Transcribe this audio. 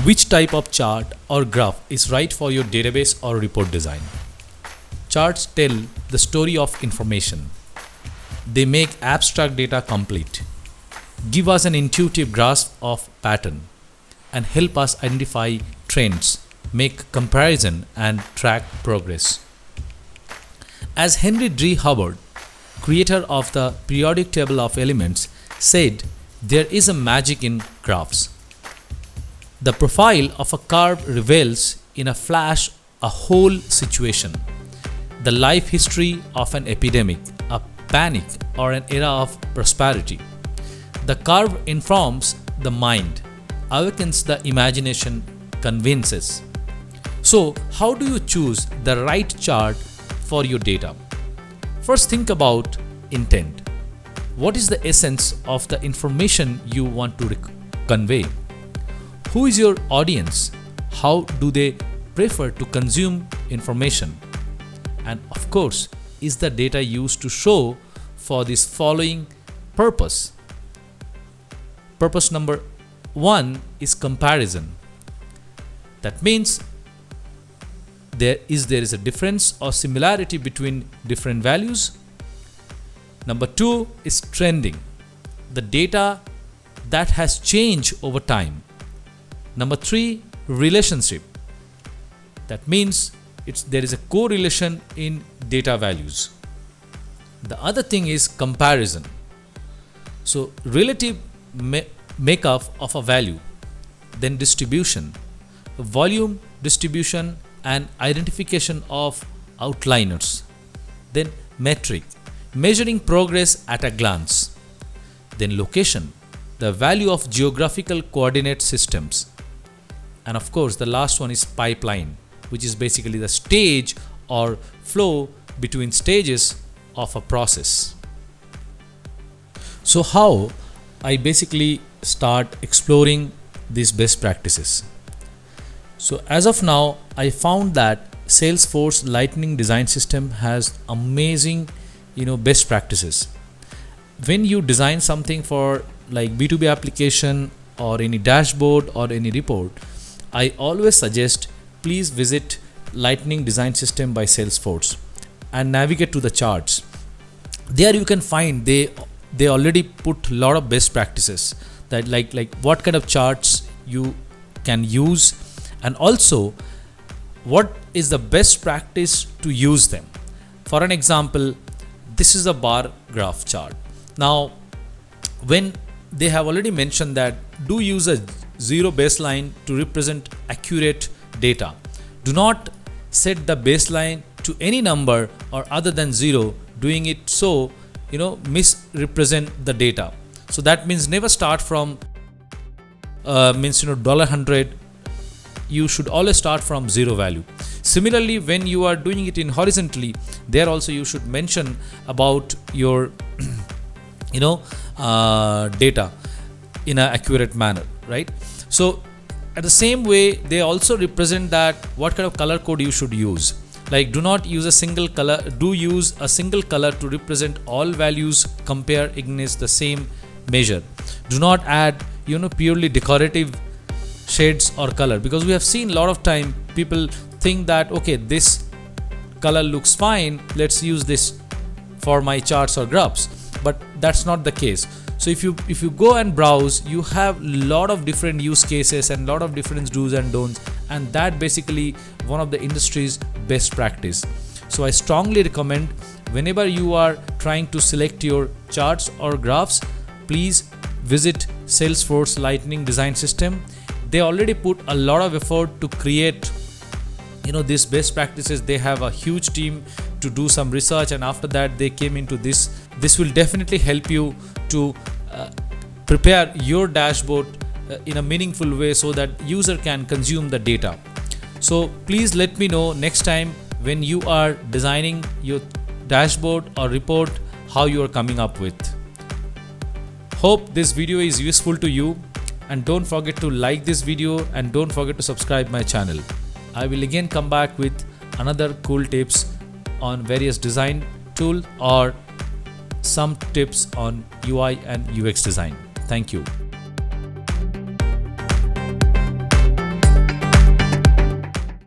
Which type of chart or graph is right for your database or report design? Charts tell the story of information. They make abstract data complete, give us an intuitive grasp of pattern, and help us identify trends, make comparison, and track progress. As Henry D. Hubbard, creator of the periodic table of elements, said, there is a magic in graphs. The profile of a curve reveals in a flash a whole situation, the life history of an epidemic, a panic, or an era of prosperity. The curve informs the mind, awakens the imagination, convinces. So, how do you choose the right chart for your data? First, think about intent. What is the essence of the information you want to convey? Who is your audience? How do they prefer to consume information? And of course, is the data used to show for this following purpose? Purpose number 1 is comparison. That means there is a difference or similarity between different values. Number 2 is trending, the data that has changed over time. Number 3, relationship. That means there is a correlation in data values. The other thing is comparison. So relative makeup of a value, then distribution, volume distribution, and identification of outliers. Then metric, measuring progress at a glance. Then location, the value of geographical coordinate systems. And of course, the last one is pipeline, which is basically the stage or flow between stages of a process. So how I basically start exploring these best practices. So as of now, I found that Salesforce Lightning Design System has amazing, best practices. When you design something for like B2B application or any dashboard or any report, I always suggest please visit Lightning Design System by Salesforce and navigate to the charts. There you can find they already put a lot of best practices that like what kind of charts you can use, and also what is the best practice to use them. For an example, this is a bar graph chart. Now, when they have already mentioned that do use a zero baseline to represent accurate data. Do not set the baseline to any number or other than 0, doing it so misrepresent the data. So that means never start from $100. You should always start from 0 value. Similarly, when you are doing it in horizontally, there also you should mention about your data in an accurate manner, right? So at the same way, they also represent that what kind of color code you should use. Like, do not use a single color, do use a single color to represent all values, compare against the same measure. Do not add purely decorative shades or color, because we have seen a lot of time people think that okay, this color looks fine, let's use this for my charts or graphs, but that's not the case. So if you go and browse, you have a lot of different use cases and a lot of different do's and don'ts, and that basically one of the industry's best practice. So I strongly recommend, whenever you are trying to select your charts or graphs, please visit Salesforce Lightning Design System. They already put a lot of effort to create these best practices. They have a huge team to do some research, and after that they came into this. This will definitely help you to prepare your dashboard in a meaningful way so that user can consume the data. So please let me know next time when you are designing your dashboard or report how you are coming up with. Hope this video is useful to you, and don't forget to like this video and don't forget to subscribe my channel. I will again come back with another cool tips on various design tool or some tips on UI and UX design. Thank you.